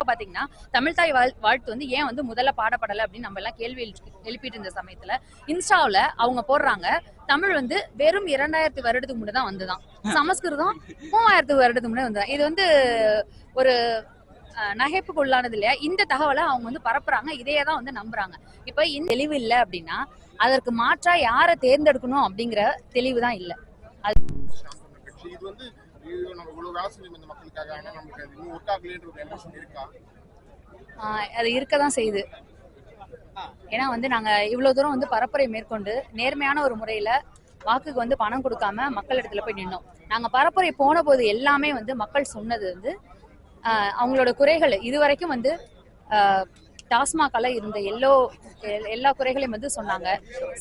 பாத்தீங்கன்னா தமிழ் தாய் வாழ்த்து வந்து ஏன் வந்து முதல்ல பாடப்படலை அப்படின்னு நம்ம எல்லாம் கேள்வி எழுப்பிட்டு இருந்த சமயத்துல இன்ஸ்டாவில் அவங்க போடுறாங்க தமிழ் வந்து வெறும் 2000 வருடத்துக்கு முன்னாடி தான் வந்துதான், சமஸ்கிருதம் 3000 வருடத்துக்கு முன்னாடி வந்துதான். இது வந்து ஒரு நகைப்புக்கு உள்ளானது இல்லையா? இந்த தகவலை அவங்க வந்து பரப்புறாங்க, இதையே தான் வந்து நம்புறாங்க. இப்ப இந்த தெளிவு இல்லை அப்படின்னா அதற்கு மாற்றா யாரை தேர்ந்தெடுக்கணும் அப்படிங்கிற தெளிவு தான் இல்லை. அது இருக்கதான் செய்யுது. ஏன்னா வந்து நாங்க இவ்வளவு தூரம் வந்து பரப்புரை மேற்கொண்டு நேர்மையான ஒரு முறையில வாக்குக்கு வந்து பணம் கொடுக்காம மக்கள் இடத்துல போய் நின்னோம். நாங்க பரப்புரை போன போது எல்லாமே வந்து மக்கள் சொன்னது வந்து அவங்களோட குறைகள் இதுவரைக்கும் வந்து டாஸ்மாகால இருந்த எல்லா குறைகளையும் வந்து சொன்னாங்க.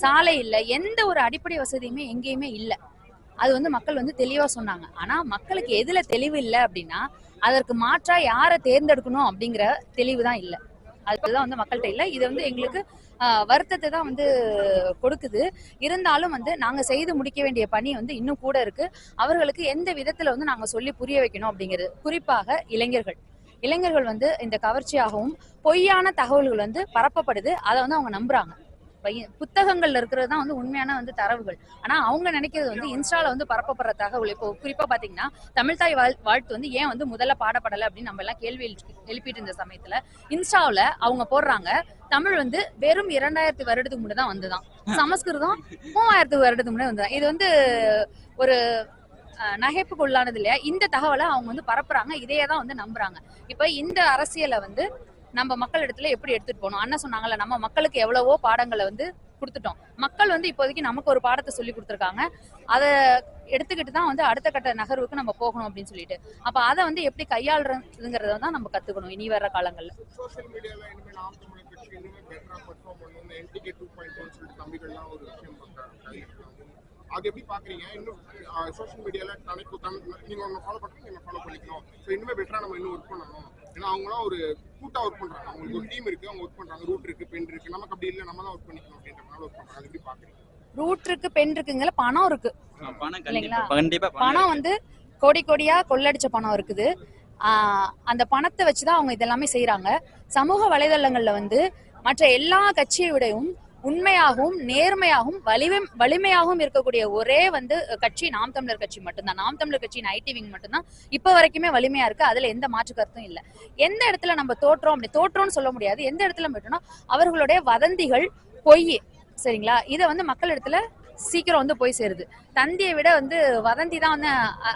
சாலை இல்லை, எந்த ஒரு அடிப்படை வசதியுமே எங்கேயுமே இல்லை. அது வந்து மக்கள் வந்து தெளிவா சொன்னாங்க. ஆனா மக்களுக்கு எதுல தெளிவு இல்லை அப்படின்னா அதற்கு மாற்றா யாரை தேர்ந்தெடுக்கணும் அப்படிங்கிற தெளிவு தான் இல்லை. அதுதான் வந்து மக்கள்கிட்ட இல்லை. இது வந்து எங்களுக்கு வருத்தத்தை தான் வந்து கொடுக்குது. இருந்தாலும் வந்து நாங்க செய்து முடிக்க வேண்டிய பணி வந்து இன்னும் கூட இருக்கு. அவர்களுக்கு எந்த விதத்துல வந்து நாங்க சொல்லி புரிய வைக்கணும் அப்படிங்கிறது, குறிப்பாக இளைஞர்கள் வந்து இந்த கவர்ச்சியாகவும் பொய்யான தகவல்கள் வந்து பரப்பப்படுது, அதை வந்து அவங்க நம்புறாங்க. புத்தகங்கள்ல இருக்கிறது தான் வந்து உண்மையான வந்து தரவுகள். ஆனா அவங்க நினைக்கிறது வந்து இன்ஸ்டால வந்து பரப்பப்படுற தகவல். இப்போ குறிப்பா பாத்தீங்கன்னா தமிழ் தாய் வாழ்த்து வந்து ஏன் வந்து முதல்ல பாடப்படலை அப்படின்னு நம்ம எல்லாம் கேள்வி எழுப்பிட்டு இருந்த சமயத்துல இன்ஸ்டாவில் அவங்க போடுறாங்க தமிழ் வந்து வெறும் 2000 வருடத்துக்கு முன்னாடி தான் வந்துதான், சமஸ்கிருதம் 3000 வருடத்துக்கு முன்னாடி வந்துதான். இது வந்து ஒரு நகைப்புக்கு உள்ளானது இல்லையா? இந்த தகவலை அவங்க வந்து பரப்புறாங்க, இதையே தான் வந்து நம்புறாங்க. இப்ப இந்த அரசியலை வந்து நம்ம மக்கள் இடத்துல எப்படி எடுத்துட்டு போகணும்? அண்ணன் சொன்னாங்கல்ல, நம்ம மக்களுக்கு எவ்வளவோ பாடங்களை வந்து கொடுத்துட்டோம். மக்கள் வந்து இப்போதைக்கு நமக்கு ஒரு பாடத்தை சொல்லி கொடுத்துருக்காங்க. அதை எடுத்துக்கிட்டு தான் வந்து அடுத்த கட்ட நகர்வுக்கு நம்ம போகணும் அப்படின்னு சொல்லிட்டு, அப்ப அதை வந்து எப்படி கையாளுறதுங்கிறத தான் நம்ம கத்துக்கணும் இனி வர்ற காலங்கள்ல. அது எப்படி பாக்குறீங்க? இன்னும் சோஷியல் மீடியால நீங்க ஒன்னு ஃபாலோ பண்றீங்க, நீங்க ஃபாலோ பண்ணிக்கணும். சோ இன்னுமே பெட்டரா நம்ம இன்னும் ஒர்க் பண்ணணும். ஏன்னா அவங்களாம் ஒரு கூட்டா ஒர்க் பண்றாங்க, அவங்களுக்கு ஒரு டீம் இருக்கு, அவங்க ஒர்க் பண்றாங்க. ரூட் இருக்கு, பென் இருக்கு. நமக்கு அப்படி இல்லை, நம்ம தான் ஒர்க் பண்ணிக்கணும் அப்படின்றதுனால ஒர்க் பண்றாங்க. அது எப்படி பாக்குறீங்க? ரூட் இருக்கு, பென் இருக்குங்கல, பணம் இருக்கு இல்லைங்களா? பணம் வந்து கோடி கோடியா கொள்ளடிச்ச பணம் இருக்குது. அந்த பணத்தை வச்சுதான் அவங்க இதெல்லாமே செய்யறாங்க. சமூக வலைதளங்கள்ல வந்து மற்ற எல்லா கட்சியை விடவும் உண்மையாகவும் நேர்மையாகவும் வலிமையாகவும் இருக்கக்கூடிய ஒரே வந்து கட்சி நாம் தமிழர் கட்சி மட்டும்தான். நாம் தமிழர் கட்சியின் ஐடி விங் மட்டும்தான் இப்ப வரைக்குமே வலிமையா இருக்கு. அதுல எந்த மாற்று கருத்தும் இல்லை. எந்த இடத்துல நம்ம தோற்றோம்னு சொல்ல முடியாது. எந்த இடத்துல மட்டும்னா அவர்களுடைய வதந்திகள் பொய், சரிங்களா? இதை வந்து மக்கள் இடத்துல சீக்கிரம் வந்து போய் சேருது. தந்தியை விட வந்து வதந்தி தான் வந்து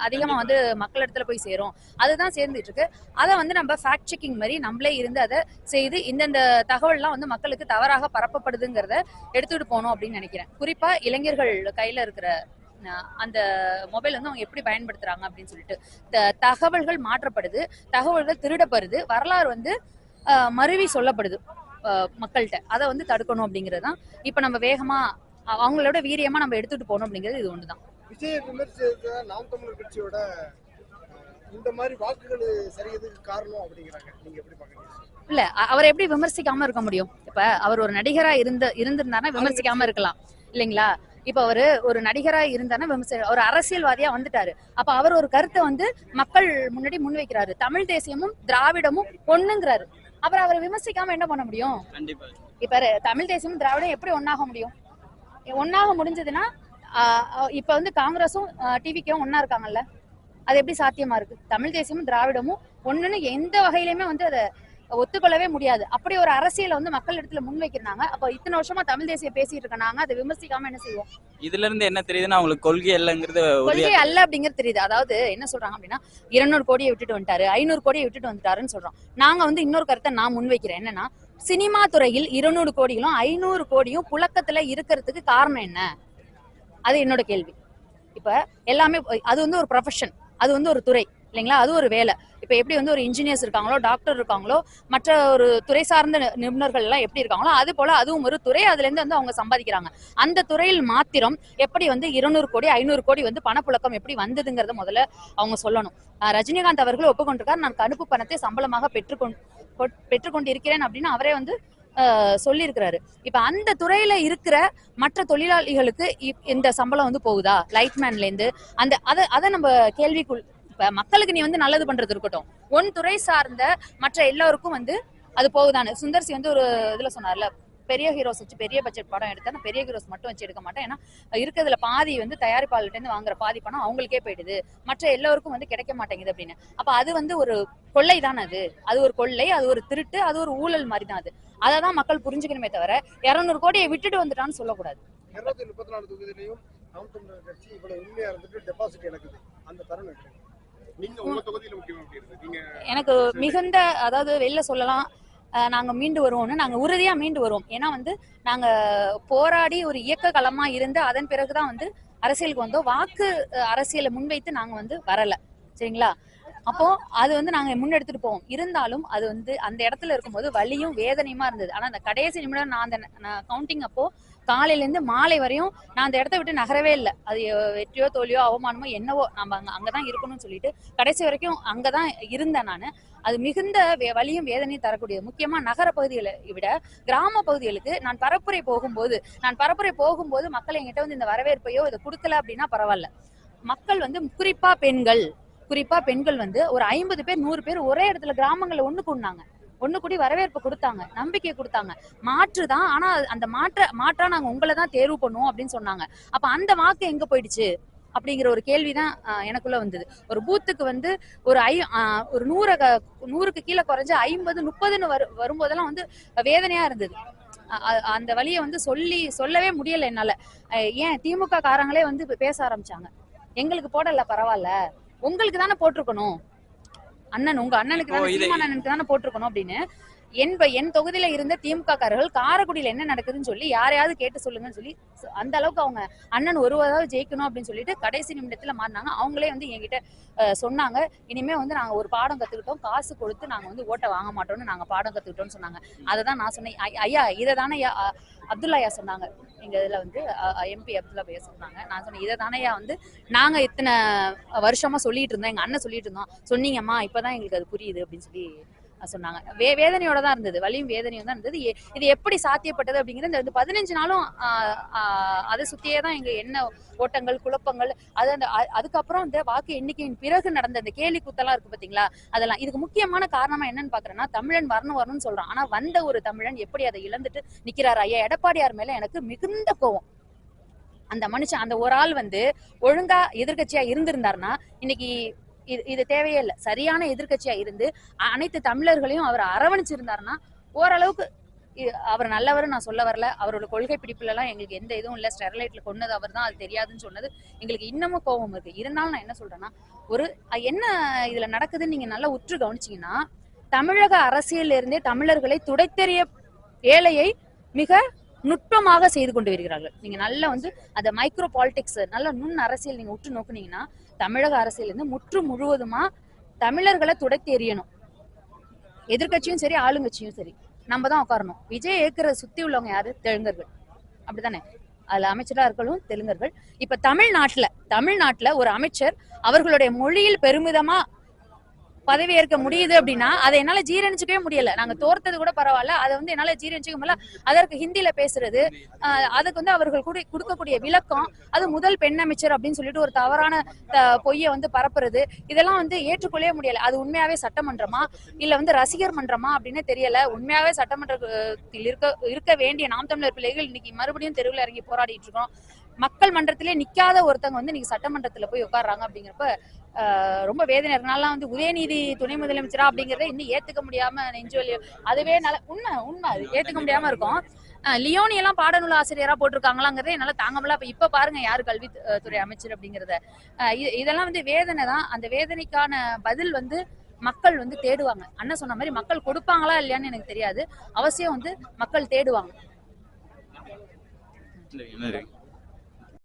அதிகமா வந்து மக்கள் இடத்துல போய் சேரும். அதுதான் சேர்ந்துட்டு இருக்கு. அதை வந்து நம்ம ஃபேக்ட் செக்கிங் மாதிரி நம்மளே இருந்து அதை செய்து இந்தந்த தகவல்லாம் வந்து மக்களுக்கு தவறாக பரப்பப்படுதுங்கிறத எடுத்துட்டு போகணும் அப்படின்னு நினைக்கிறேன். குறிப்பா இளைஞர்கள் கையில இருக்கிற அந்த மொபைல் வந்து அவங்க எப்படி பயன்படுத்துறாங்க அப்படின்னு சொல்லிட்டு தகவல்கள் மாற்றப்படுது, தகவல்கள் திருடப்படுது, வரலாறு வந்து மருவி சொல்லப்படுது மக்கள்கிட்ட. அதை வந்து தடுக்கணும் அப்படிங்கிறது தான் இப்ப நம்ம வேகமா அவங்களோட வீரியமா நம்ம எடுத்துட்டு போகணும் அப்படிங்கிறது இது ஒண்ணுதான். விஜய விமர்சித்த நாம் தமிழர் கட்சியோட இந்த மாதிரி வாக்குகள் சரியதுக்கு காரணம் அப்படிங்கிறாங்க. நீங்க எப்படி பாக்குறீங்க? இல்ல, அவர் எப்படி விமர்சிக்காம இருக்க முடியும்? இப்ப அவர் ஒரு நடிகரா இருந்திருந்தாருன்னா விமர்சிக்காம இருக்கலாம் இல்லைங்களா? இப்ப அவரு ஒரு நடிகரா இருந்தாருன்னா ஒரு அரசியல்வாதியா வந்துட்டாரு. அப்ப அவர் ஒரு கருத்தை வந்து மக்கள் முன்னாடி முன்வைக்கிறாரு. தமிழ் தேசியமும் திராவிடமும் ஒண்ணுங்கிறாரு. அப்புறம் அவரை விமர்சிக்காம என்ன பண்ண முடியும்? இப்ப தமிழ் தேசியமும் திராவிடம் எப்படி ஒன்னாக முடியும்? ஒன்னாக முடிஞ்சதுன்னா இப்ப வந்து காங்கிரஸும் டிவிக்கும் ஒன்னா இருக்காங்கல்ல, அது எப்படி சாத்தியமா இருக்கு? தமிழ் தேசியமும் திராவிடமும் ஒண்ணுன்னு எந்த வகையிலுமே வந்து அதை ஒத்துக்கொள்ளவே முடியாது. அப்படி ஒரு அரசியலை வந்து மக்கள் இடத்துல முன்வைக்கிறாங்க. அப்ப இத்தனை வருஷமா தமிழ் தேசியம் பேசிட்டு இருக்காங்க, அதை விமர்சிக்காம என்ன செய்வோம்? இதுல இருந்து என்ன தெரியுதுன்னா அவங்களுக்கு கொள்கை அல்ல அப்படிங்கிறது தெரியுது. அதாவது என்ன சொல்றாங்க அப்படின்னா 200 கோடியை விட்டுட்டு வந்துட்டாரு, 500 கோடியை விட்டுட்டு வந்துட்டாருன்னு சொல்றோம். நாங்க வந்து இன்னொரு கருத்தை நான் முன்வைக்கிறேன். என்னன்னா, சினிமா துறையில் 200 கோடிகளும் 500 கோடியும் புழக்கத்துல இருக்கிறதுக்கு காரணம் என்ன? அது என்னோட கேள்வி. இப்ப எல்லாமே அது வந்து ஒரு ப்ரொஃபஷன், அது வந்து ஒரு துறை இல்லைங்களா? அது ஒரு வேலை. இப்ப எப்படி வந்து ஒரு இன்ஜினியர்ஸ் இருக்காங்களோ, டாக்டர் இருக்காங்களோ, மற்ற ஒரு துறை சார்ந்த நிபுணர்கள் எல்லாம் எப்படி இருக்காங்களோ, அது போல அதுவும் ஒரு துறை. அதுல இருந்து வந்து அவங்க சம்பாதிக்கிறாங்க. அந்த துறையில் மாத்திரம் எப்படி வந்து 200 கோடி 500 கோடி வந்து பணப்புழக்கம் எப்படி வந்ததுங்கிறத முதல்ல அவங்க சொல்லணும். ரஜினிகாந்த் அவர்கள் ஒப்புக்கொண்டிருக்கார், நான் கருப்பு பணத்தை சம்பளமாக பெற்றுக்கொண்டு இருக்கிறேன் அப்படின்னு அவரே வந்து சொல்லி இருக்கிறாரு. இப்ப அந்த துறையில இருக்கிற மற்ற தொழிலாளிகளுக்கு இந்த சம்பளம் வந்து போகுதா? லைட்மேன்ல இருந்து அதை நம்ம இப்ப மக்களுக்கு நீ வந்து நல்லது பண்றது இருக்கட்டும், ஒன் துறை சார்ந்த மற்ற எல்லாருக்கும் வந்து அது போகுதானு. சுந்தர்சி வந்து ஒரு இதுல சொன்னார்ல, பெரிய ஹீரோஸ் வச்சு பெரிய பட்ஜெட் படம் எடுத்தா நான் பெரிய ஹீரோஸ் மட்டும் வச்சு எடுக்க மாட்டேன், ஏன்னா இருக்கிறதுல பாதி வந்து தயாரிப்பாளர்கிட்ட இருந்து வாங்குற பாதி பணம் அவங்களுக்கே போயிடுது, மற்ற எல்லாருக்கும் வந்து கிடைக்க மாட்டேங்குது அப்படின்னு. அப்ப அது வந்து ஒரு கொள்ளை தானே, அது ஒரு கொள்ளை, அது ஒரு திருட்டு, அது ஒரு ஊழல் மாதிரி தான். அதான் மக்கள் புரிஞ்சுக்கணுமே தவிர 200 கோடியை விட்டுட்டு வந்துட்டான்னு சொல்லக்கூடாது. 234 தொகுதியிலையும் நாம் தமிழர் கட்சி இவ்வளவு உண்மையா இருந்துட்டு டெபாசிட் இழக்குது, அந்த தருணம் நீங்க உங்க தொகுதியில முக்கியமா நீங்க எனக்கு மிகுந்த, அதாவது வெளில சொல்லலாம், நாங்க மீண்டு வருவோம்னு, நாங்க உறுதியா மீண்டு வருவோம். ஏன்னா வந்து நாங்க போராடி ஒரு இயக்க களமா இருந்து அதன் பிறகுதான் வந்து அரசியலுக்கு வந்தோம். வாக்கு அரசியலை முன்வைத்து நாங்க வந்து வரல, சரிங்களா? அப்போ அது வந்து நாங்க முன்னெடுத்துட்டு போவோம். இருந்தாலும் அது வந்து அந்த இடத்துல இருக்கும்போது வலியும் வேதனையுமா இருந்தது. ஆனா அந்த கடைசி நிமிடம் நான் அந்த கவுண்டிங் அப்போ காலையில இருந்து மாலை வரையும் நான் அந்த இடத்த விட்டு நகரவே இல்லை. அது வெற்றியோ தோல்வியோ அவமானமோ என்னவோ நம்ம அங்கதான் இருக்கணும்னு சொல்லிட்டு கடைசி வரைக்கும் அங்கதான் இருந்தேன் நான். அது மிகுந்த வலியும் வேதனையும் தரக்கூடியது. முக்கியமா நகர பகுதிகளை விட கிராம பகுதிகளுக்கு நான் பரப்புரை போகும்போது மக்கள் என்கிட்ட வந்து இந்த வரவேற்பையோ இதை கொடுக்கல அப்படின்னா பரவாயில்ல. மக்கள் வந்து குறிப்பா பெண்கள் வந்து ஒரு 50 பேர் 100 பேர் ஒரே இடத்துல கிராமங்கள்ல ஒண்ணு கூடி வரவேற்பு கொடுத்தாங்க, நம்பிக்கை கொடுத்தாங்க. மாற்று தான், ஆனா அந்த மாற்றா நாங்க உங்களை தான் தேர்வு பண்ணுவோம் அப்படின்னு சொன்னாங்க. அப்ப அந்த வாக்கு எங்க போயிடுச்சு அப்படிங்கிற ஒரு கேள்விதான் எனக்குள்ள வந்தது. ஒரு பூத்துக்கு வந்து ஒரு 100க்கு கீழே குறைஞ்ச 50 30ன்னு வரும்போதெல்லாம் வந்து வேதனையா இருந்தது. அந்த வழியை வந்து சொல்லவே முடியல என்னால. ஏன் திமுக காரங்களே வந்து பேச ஆரம்பிச்சாங்க, எங்களுக்கு போடல பரவாயில்ல, உங்களுக்கு தானே போட்டிருக்கணும், உங்க அண்ணனுக்கு தானே, சீமான் அண்ணனுக்கு தானே போட்டிருக்கணும் அப்படின்னு. என் தொகுதியில இருந்த திமுக காரர்கள் காரைக்குடியில என்ன நடக்குதுன்னு சொல்லி யாரையாவது கேட்டு சொல்லுங்கன்னு சொல்லி அந்த அளவுக்கு அவங்க அண்ணன் ஒருவராவது ஜெயிக்கணும் அப்படின்னு சொல்லிட்டு கடைசி நிமிடத்துல மாறினாங்க. அவங்களே வந்து என்கிட்ட சொன்னாங்க, இனிமே வந்து நாங்க ஒரு பாடம் கத்துக்கிட்டோம், காசு கொடுத்து நாங்க வந்து ஓட்டை வாங்க மாட்டோம்னு நாங்க பாடம் கத்துக்கிட்டோம்னு சொன்னாங்க. அதை தான் நான் சொன்னேன். ஐயா இதை தானே அப்துல்லா ஐயா சொன்னாங்க, எங்க இதுல வந்து எம்பி அப்துல்லா ஐயா சொன்னாங்க. நான் சொன்னேன், இதை தானே வந்து நாங்க இத்தனை வருஷமா சொல்லிட்டு இருந்தோம், எங்க அண்ணன் சொல்லிட்டு இருந்தோம், சொன்னீங்கம்மா இப்பதான் எங்களுக்கு அது புரியுது அப்படின்னு சொல்லி சொன்னாங்க. வேதனையோட தான் இருந்தது, வலியும் வேதனையும் தான் இருந்தது. இது எப்படி சாத்தியப்பட்டது அப்படிங்கிறது இந்த 15 நாளும் அதை சுத்தியே தான் எங்க என்ன ஓட்டங்கள் குழப்பங்கள். அதுக்கப்புறம் இந்த வாக்கு எண்ணிக்கையின் பிறகு நடந்த இந்த கேலி கூத்தெல்லாம் இருக்கு பாத்தீங்களா, அதெல்லாம் இதுக்கு முக்கியமான காரணமா என்னன்னு பாக்குறேன்னா, தமிழன் வரணும்னு சொல்றான், ஆனா வந்த ஒரு தமிழன் எப்படி அதை இழந்துட்டு நிக்கிறாரு. ஐயா எடப்பாடியார் மேல எனக்கு மிகுந்த கோவம். அந்த மனுஷன், அந்த ஒரு ஆள் வந்து ஒழுங்கா எதிர்கட்சியா இருந்திருந்தாருன்னா இன்னைக்கு இது தேவையே இல்லை. சரியான எதிர்கட்சியா இருந்து அனைத்து தமிழர்களையும் அவர் அரவணைச்சிருந்தாருன்னா ஓரளவுக்கு அவர் நல்லவர் நான் சொல்ல வரல. அவரோட கொள்கை பிடிப்புல எல்லாம் எங்களுக்கு எந்த இதுவும் இல்லை. ஸ்டெர்லைட்ல கொன்னது அவர் தான், அது தெரியாதுன்னு சொன்னது எங்களுக்கு இன்னமும் கோபம் இருக்கு. இருந்தாலும் நான் என்ன சொல்றேன்னா, ஒரு என்ன இதுல நடக்குதுன்னு நீங்க நல்லா உற்று கவனிச்சீங்கன்னா, தமிழக அரசியல் இருந்தே தமிழர்களை துடைத்தெறிய வேலையை மிக நுட்பமாக செய்து கொண்டு வருகிறார்கள். நீங்க நல்லா வந்து அந்த மைக்ரோ பாலிடிக்ஸ், நல்ல நுண் அரசியல் நீங்க உற்று நோக்குனீங்கன்னா, தமிழக அரசியல் இருந்து முற்று முழுவதுமா தமிழர்களை துடைத்து எறியணும். எதிர்கட்சியும் சரி ஆளுங்கட்சியும் சரி நம்ம தான் உட்காரணும். விஜய் ஏற்கிற சுத்தி உள்ளவங்க யாரு? தெலுங்கர்கள், அப்படித்தானே? அதுல அமைச்சரா இருக்கணும் தெலுங்கர்கள். இப்ப தமிழ்நாட்டுல ஒரு அமைச்சர் அவர்களுடைய மொழியில் பெருமிதமா பதவி ஏற்க முடியுது அப்படின்னா அதை என்னால ஜீரணிச்சுக்கவே முடியல. நாங்க தோர்த்தது கூட பரவாயில்ல, அதை வந்து என்னால ஜீரணிச்சுக்க முடியல. அதற்கு ஹிந்தியில பேசுறது, அதுக்கு வந்து அவர்கள் கொடுக்கக்கூடிய விளக்கம், அது முதல் பெண் அமைச்சர் அப்படின்னு சொல்லிட்டு ஒரு தவறான பொய்யை வந்து பரப்புறது, இதெல்லாம் வந்து ஏற்றுக்கொள்ளவே முடியல. அது உண்மையாவே சட்டமன்றமா இல்ல வந்து ரசிகர் மன்றமா அப்படின்னு தெரியல. உண்மையாவே சட்டமன்றத்தில் இருக்க வேண்டிய நாம் தமிழர் பிள்ளைகள் இன்னைக்கு மறுபடியும் தெருவில் இறங்கி போராடிட்டு இருக்கோம். மக்கள் மன்றத்திலே நிக்காத ஒருத்தவங்க வந்து இன்னைக்கு சட்டமன்றத்துல போய் உட்கார்றாங்க அப்படிங்கிறப்ப ரொம்ப வேதனை இருக்கனால வந்து உதயநிதி துணை முதலமைச்சரா அப்படிங்கறத இன்னும் ஏத்துக்க முடியாம நெஞ்சுவலி, அதுவே உண்மை அது ஏத்துக்க முடியாம இருக்கும். லியோனி எல்லாம் பாடநூல் ஆசிரியரா போட்டிருக்காங்களாங்கிறத என்னால தாங்க முடியல. அப்ப இப்ப பாருங்க யாரு கல்வித்துறை அமைச்சர் அப்படிங்கறத. இதெல்லாம் வந்து வேதனை தான். அந்த வேதனைக்கான பதில் வந்து மக்கள் வந்து தேடுவாங்க. அண்ணன் சொன்ன மாதிரி மக்கள் கொடுப்பாங்களா இல்லையான்னு எனக்கு தெரியாது, அவசியம் வந்து மக்கள் தேடுவாங்க.